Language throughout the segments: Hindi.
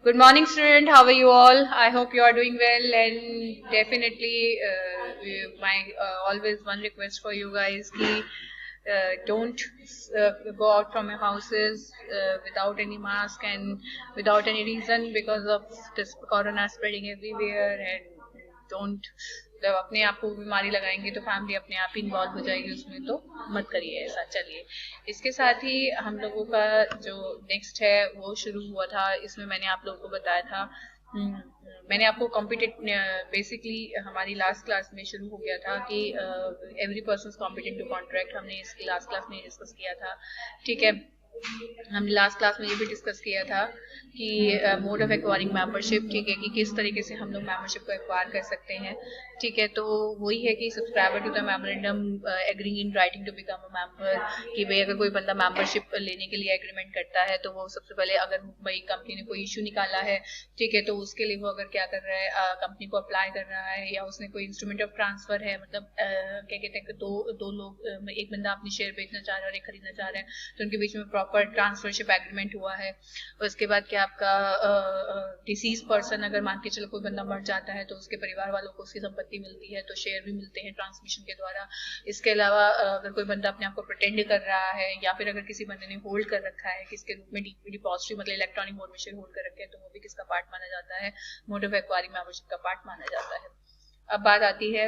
Good morning, student. How are you all? I hope you are doing well, and definitely, my always one request for you guys: ki don't go out from your houses without any mask and without any reason because of this corona spreading everywhere, and don't जब अपने आप को बीमारी लगाएंगे तो फैमिली अपने आप ही इन्वॉल्व हो जाएगी उसमें, तो मत करिए ऐसा। चलिए, इसके साथ ही हम लोगों का जो नेक्स्ट है वो शुरू हुआ था। इसमें मैंने आप लोगों को बताया था, मैंने आपको कॉम्पिटेंट बेसिकली हमारी लास्ट क्लास में शुरू हो गया था कि every person competent to contract, हमने इसकी लास्ट क्लास में डिस्कस किया था। ठीक है, हमने लास्ट क्लास में ये भी डिस्कस किया था कि मोड ऑफ एक्वायरिंग मेंबरशिप, ठीक है, कि किस तरीके से हम लोग मेंबरशिप को एक्वायर कर सकते हैं। ठीक है, तो वही है कि subscriber to the memorandum agreeing in writing to become a member, कि भाई अगर कोई बंदा मेंबरशिप लेने के लिए एग्रीमेंट करता है तो वो सबसे पहले, अगर भाई कंपनी ने कोई इशू निकाला है, ठीक है, तो उसके लिए वो अगर क्या कर रहा है, कंपनी को अप्लाई कर रहा है, या उसने कोई इंस्ट्रूमेंट ऑफ ट्रांसफर है, मतलब क्या कहते हैं कि दो लोग, एक बंदा अपनी शेयर बेचना चाह रहा है और एक खरीदना चाह रहा है, तो उनके बीच में प्रॉपर ट्रांसफरशिप एग्रीमेंट हुआ है। उसके बाद क्या आपका डिसीज पर्सन, अगर मान के चलो कोई बंदा मर जाता है तो उसके परिवार वालों को उसकी संपत्ति मिलती है, तो शेयर भी मिलते हैं ट्रांसमिशन के द्वारा। इसके अलावा अगर कोई बंदा अपने आप को प्रिटेंड कर रहा है, या फिर अगर किसी बंदे ने होल्ड कर रखा है किसके रूप में, डिपॉजिटरी मतलब इलेक्ट्रॉनिक मोड में शेयर होल्ड कर रखे हैं, तो वो भी किसका पार्ट माना जाता है, मोड ऑफ एक्वायरिंग मेंबरशिप का पार्ट माना जाता है। अब बात आती है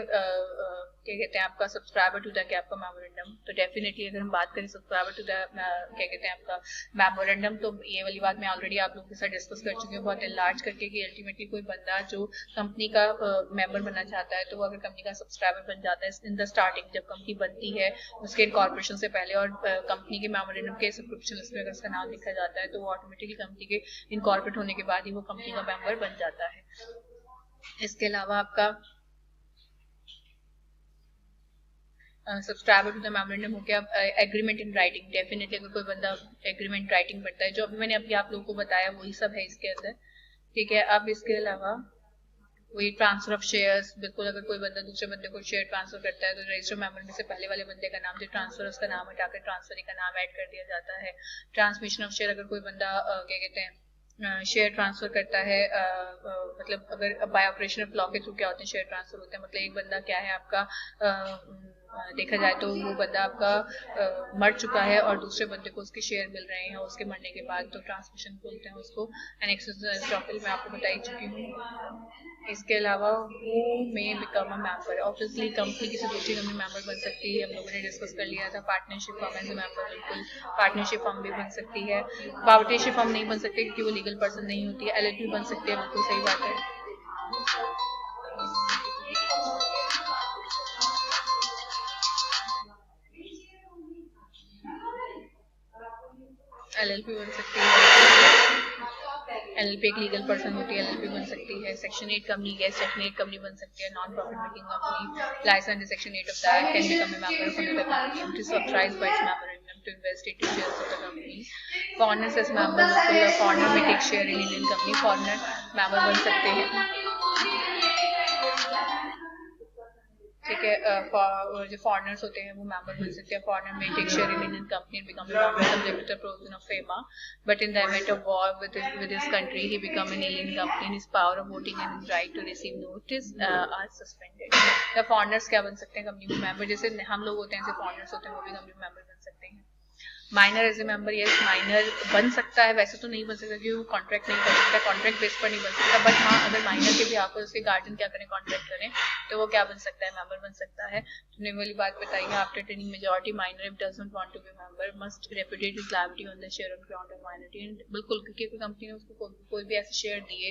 क्या कहते हैं आपका सब्सक्राइबर टू द कैप का मेमोरेंडम। तो डेफिनेटली अगर हम बात करें सब्सक्राइबर टू द क्या कहते हैं आपका मेमोरेंडम, तो ये वाली बात मैं ऑलरेडी आप लोगों के साथ डिस्कस कर चुकी हूँ बहुत एनलार्ज करके, कि अल्टीमेटली कोई बंदा जो कंपनी का मेंबर बनना चाहता है, तो वो अगर कंपनी का सब्सक्राइबर बन जाता है इन द स्टार्टिंग, जब कंपनी बनती है उसके इनकॉर्पोरेशन से पहले, और कंपनी के मेमोरेंडम के सब्सक्रिप्शन लिस्ट में अगर उसका नाम लिखा जाता है, तो वो ऑटोमेटिकली कंपनी के इनकॉर्पोरेट होने के बाद ही वो कंपनी का मेंबर बन जाता है। इसके अलावा आपका सब्सक्राइबर टू द मेमोरेंडम हो गया। एग्रीमेंट इन राइटिंग, डेफिनेटली अगर कोई बंदा एग्रीमेंट राइटिंग करता है, जो अभी मैंने अभी आप लोगों को बताया वही सब है इसके अंदर। ठीक है, अब इसके अलावा वही ट्रांसफर ऑफ शेयर्स, बिल्कुल अगर कोई बंदा दूसरे बंदे को शेयर ट्रांसफर करता है तो रजिस्टर मेंबर में से पहले वाले बंदे का नाम जो ट्रांसफर, उसका नाम हटाकर ट्रांसफरी का नाम ऐड कर दिया जाता है। ट्रांसमिशन ऑफ शेयर, अगर कोई बंदा क्या कहते हैं शेयर ट्रांसफर करता है, मतलब अगर बाय ऑपरेशन ऑफ लॉ के थ्रू क्या होते हैं शेयर ट्रांसफर होते हैं, मतलब एक बंदा क्या है आपका देखा जाए तो वो बंदा आपका मर चुका है और दूसरे बंदे को उसके शेयर मिल रहे हैं उसके मरने के बाद, तो ट्रांसमिशन बोलते हैं उसको। एनेक्सिस टॉपिक मैं आपको बता ही चुकी हूँ। इसके अलावा वो में become a member, obviously company किसी दूसरी कंपनी मेंबर बन सकती है, हम लोगों ने डिस्कस कर लिया था। Partnership firm as a member, बिल्कुल पार्टनरशिप फर्म भी बन सकती है। पार्टनरशिप फर्म नहीं बन सकती क्योंकि वो लीगल पर्सन नहीं होती है। एलएलपी बन सकती है, बिल्कुल सही बात है। एलएलपी बन सकती है, एलएलपी एक लीगल पर्सन होती है, एलएलपी बन सकती है। Section 8 company, guest section 8 company बन सकती है। Non profit making company licence section 8 of that can become a member of another company which is authorized by its memorandum to invest into shares of the company. Foreigners as member, बिल्कुल foreigner may take share in Indian company, foreigner member बन सकते हैं। ठीक है, जो फॉरनर्स होते हैं वो मेंबर बन सकते हैं। Foreigner may take share in Indian company and become a member subject to the provision of FEMA, but in the event of war with his country he become an alien company, his power of voting and his right to receive notice are suspended. The foreigners क्या बन सकते हैं कंपनी में मेंबर, जैसे हम लोग होते हैं ऐसे फॉरनर्स होते हैं वो भी कंपनी में मेंबर बन सकते हैं। Minor as a member, yes minor बन सकता है, वैसे तो नहीं बन सकता क्योंकि वो कॉन्ट्रैक्ट नहीं कर सकता, कॉन्ट्रैक्ट बेस पर नहीं बन सकता, बट हाँ अगर माइनर के भी आपको उसके गार्जियन क्या करें, कॉन्ट्रैक्ट करें, तो वो क्या बन सकता है, मेंबर बन सकता है। तुमने वाली बात बताई है, after attaining majority minor if doesn't want to be member must repudiate his liability on the share on ground of minority. And बिल्कुल, क्योंकि कंपनी ने उसको कोई भी ऐसे शेयर दिए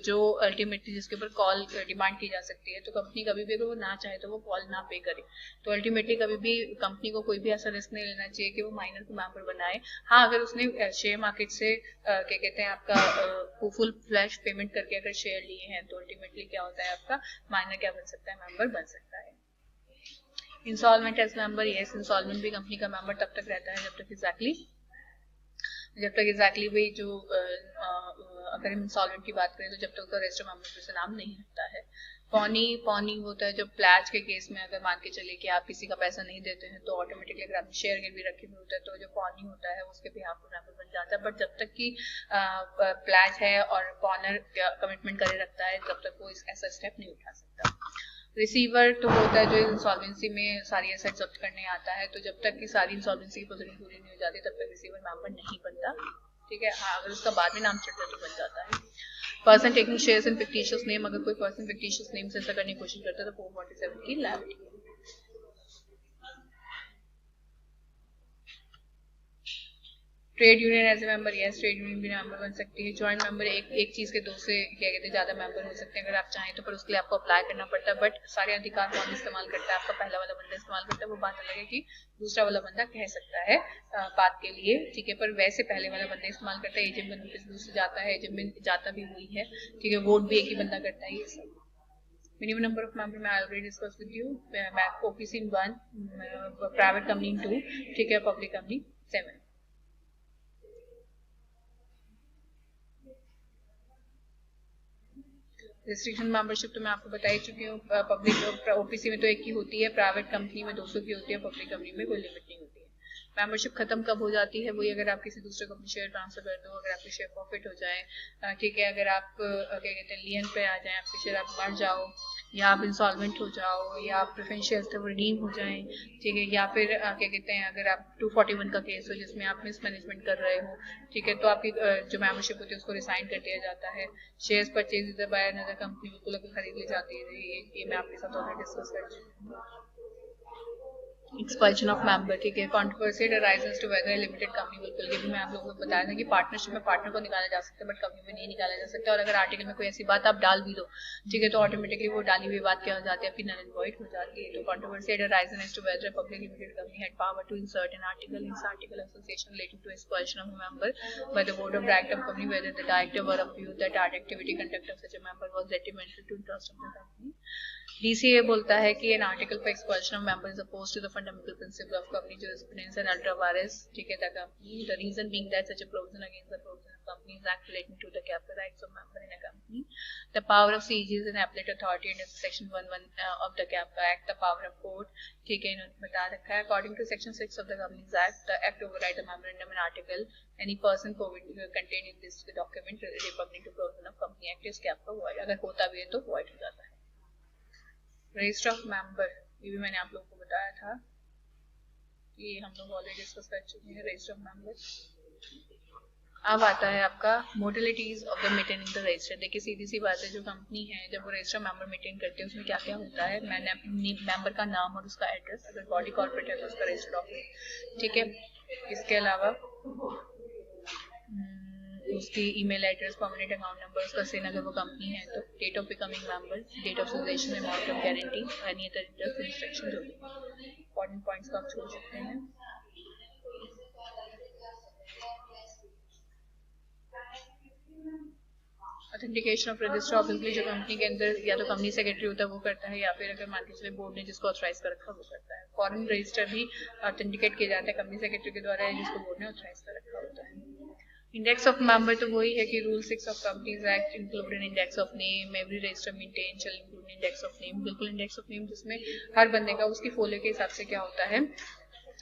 जो अल्टीमेटली जिसके ऊपर कॉल डिमांड की जा सकती है, तो कंपनी कभी भी अगर वो ना चाहे तो वो कॉल ना पे करे। तो अल्टीमेटली कभी भी कंपनी को कोई भी ऐसा रिस्क नहीं लेना चाहिए कि वो माइनर को मेंबर बनाए। हाँ, अगर उसने शेयर मार्केट से क्या कहते हैं आपका फुल फ्लैश पेमेंट करके अगर शेयर लिए हैं, तो अल्टीमेटली क्या होता है आपका माइनर क्या बन सकता है, मेंबर बन सकता है। Instalment as member, yes instalment भी कंपनी का मेंबर तब तक रहता है जब तक एग्जैक्टली वही जो अगर हम इंस्टॉलमेंट की बात करें तो जब तक उसका रजिस्टर मेंबर से नाम नहीं हटता है। पॉनी होता है जो प्लाज के केस में, अगर मान के चले कि आप किसी का पैसा नहीं देते हैं तो ऑटोमेटिकली अगर आपने शेयर गिरवी रखे हुए होता है तो जो पॉनी होता है उसके भी आपको मेंबर बन जाता है। बट जब तक कि प्लाज है और पॉनर कमिटमेंट करे रखता है तब तक वो ऐसा स्टेप नहीं उठा सकता। रिसीवर तो होता है जो इंसॉल्वेंसी में सारी एसेट जब्त करने आता है, तो जब तक कि सारी इंसॉल्वेंसी की प्रोसीडिंग पूरी नहीं हो जाती तब तक रिसीवर मेंबर नहीं बनता। ठीक है, हाँ अगर उसका बाद में नाम चढ़ जाए तो बन जाता है। Person taking shares in fictitious name, अगर कोई पर्सन फिक्टिशियस नेम से ऐसा करने की कोशिश करता है तो 447 की liability. Trade union as a member, yes trade union भी मेंबर बन सकती है। जॉइंट मेंबर एक चीज के दो से क्या कहते हैं ज्यादा मेंबर हो सकते हैं अगर आप चाहें तो, पर उसके लिए आपको अप्लाई करना पड़ता है। बट सारे अधिकार कौन इस्तेमाल करता है? आपका पहला वाला बंदा इस्तेमाल करता है। वो बात अलग है कि दूसरा वाला बंदा कह सकता है बात के लिए, ठीक है, पर वैसे पहले वाला बंदा इस्तेमाल करता है। एजेंट में नोटिस दूसरे जाता है, एजेंट में जाता भी हुई है, ठीक है, वोट भी एक ही बंदा करता है। ये सब मिनिमम नंबर ऑफ मेंबर मैं ऑलरेडी डिस्कस विद यू। मैं ओपीसी इन 1, प्राइवेट कंपनी इन 2, ठीक है, पब्लिक कंपनी 7। रिस्ट्रिक्शन मेंबरशिप तो मैं आपको बता ही चुकी हूँ। पब्लिक ओपीसी में तो एक ही होती है, प्राइवेट कंपनी में 200 की होती है, पब्लिक कंपनी में कोई लिमिट नहीं होती है। मेंबरशिप खत्म कब हो जाती है? वही अगर आप किसी दूसरे को अपनी शेयर ट्रांसफर कर दो, अगर आपके शेयर प्रॉफिट हो जाए, ठीक है, अगर आप क्या कहते हैं लियन पे आ जाए, आपके शेयर आप मर जाओ, या आप इंसॉल्वेंट हो जाओ, या आप प्रेफरेंशियल से रिडीम हो जाए, ठीक है, या फिर क्या कहते हैं अगर आप 241 का केस हो जिसमें आप मिसमैनेजमेंट कर रहे हो, ठीक है, तो आपकी जो मेंबरशिप होती है उसको रिसाइन कर दिया जाता है। शेयर्स परचेज इधर बाय अनदर कंपनी बिल्कुल अगर खरीद ली जाती है, ये मैं आपके साथ ऑलरेडी डिस्कस कर चुकी हूँ। एक्सपल्शन ऑफ मेंबर, ठीक है, controversy arises to whether limited company, बिल्कुल ये भी मैं आप लोगों को बताया था कि पार्टनरशिप में पार्टनर को निकाला जा सकता है बट कंपनी में नहीं निकाला जा सकता। और अगर आर्टिकल में कोई ऐसी बात आप डाल भी दो, ठीक है, तो ऑटोमेटिकली वो डाली हुई बात क्या हो जाती है, आपकी नल एंड वॉइड हो जाती है। तो controversy arises to whether public limited company had power to insert an article in article association relating to expulsion of a member by the board of director of company whether the director were of view that our activity conduct of such a member was detrimental to interest of the company। DCA बोलता है कि an article for expulsion of member is opposed to the fundamental principle of company jurisprudence and ultra vires, ठीक है, the company, the reason being that such a provision against the provision of Companies Act relating to the capital rights of member in a company, the power of CEG is an appellate authority under section 11 of the capital act, the power of court, ठीक है, इन्होंने बता रखा है according to section 6 of the Companies Act, the act override the memorandum and article any person contained in this document repugnant to provision of Company Act is cap का void, अगर होता भी है तो void हो जाता है। रजिस्टर ऑफ मेंबर, ये भी मैंने आप लोगों को बताया था, ये हम लोग ऑलरेडी डिस्कस कर चुके हैं रजिस्टर ऑफ मेंबर। अब आता है आपका modalities of the maintaining the register. देखिए सीधी सी बात है, जो कंपनी है जब वो रजिस्टर मेंबर मेंटेन करती है उसमें क्या क्या होता है, मैंने अपनी मेंबर का नाम और उसका एड्रेस, अगर बॉडी कॉर्पोरेट है तो उसका रजिस्टर्ड ऑफिस, ठीक है, इसके अलावा उसकी email address, permanent account number, उसका सिन अगर वो कंपनी है तो, date of becoming member, date of cessation, amount of guarantee, any other interest instruction, जो भी इंपॉर्टेंट पॉइंट्स को आप छोड़ सकते हैं। ऑथेंटिकेशन ऑफ रजिस्टर ऑब्वियसली जो कंपनी के अंदर या तो कंपनी सेक्रेटरी होता है वो करता है, या फिर अगर मान के चले बोर्ड ने जिसको ऑथराइज कर रखा वो करता है। फॉरेन रजिस्टर भी ऑथेंटिकेट किया जाता है कंपनी सेक्रेटरी के द्वारा जिसको बोर्ड ने ऑथराइज कर रखा होता है। इंडेक्स ऑफ मेंबर तो वही है कि rule 6 of companies act include an index of name, every register maintain shall include index of name, बिल्कुल इंडेक्स ऑफ नेम जिसमें हर बंदे का उसकी फोलियो के हिसाब से क्या होता है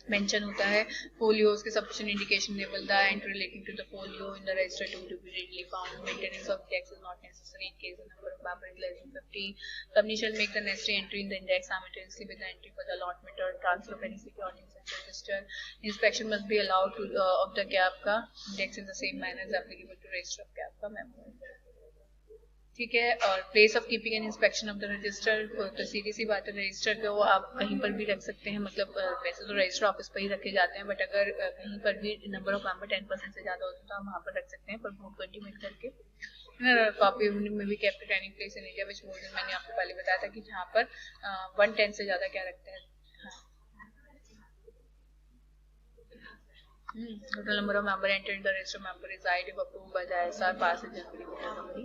मेंशन होता है। फोलियो उसके सफिशिएंट इंडिकेशन लेवल the entry relating to the folio in the register to be readily found, maintenance of index is not necessary in case the number of member is less than 50, company shall make the necessary entry in the index simultaneously with the entry for the allotment or transfer of any security in such register, inspection must be allowed to of the gap का index in the same manner as applicable to register of gap का member, ठीक है। और place of keeping and inspection of the register, तो सीधी सी बात है रजिस्टर को आप कहीं पर भी रख सकते हैं, मतलब वैसे तो रजिस्टर ऑफिस पर ही रखे जाते हैं, बट अगर कहीं पर भी नंबर ऑफ मेंबर 10% से ज्यादा होते हैं तो आप वहाँ पर रख सकते हैं, पर वो 20 मिनट करके। कॉपी में भी kept at any place in India which more than, मैंने आपको पहले बताया था कि जहाँ पर 110 से ज्यादा क्या रखते हैं, total number of member entered in the register member reside if approved by the SR pass in January company,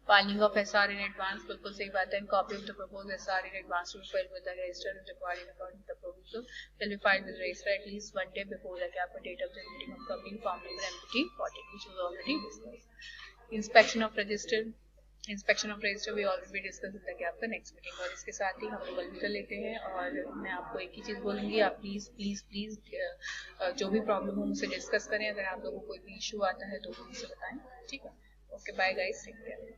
filing of SR in advance, बिल्कुल सही बात है, copy of the proposed SR in advance to be filed with the register is required in accordance with the proviso, shall be filed with the register at least 1 day before the cap date of the meeting of company form number MPT 40, which was already discussed। Inspection of register, inspection of register we already discuss in the gap the next meeting. और इसके साथ ही हम लोग अलविदा लेते हैं। और मैं आपको एक ही चीज़ बोलूँगी, आप प्लीज़ प्लीज़ प्लीज़ जो भी प्रॉब्लम हो मुझसे डिस्कस करें। अगर आप लोगों को कोई भी इशू आता है तो मुझसे बताएं, ठीक है? Okay, bye guys, take care.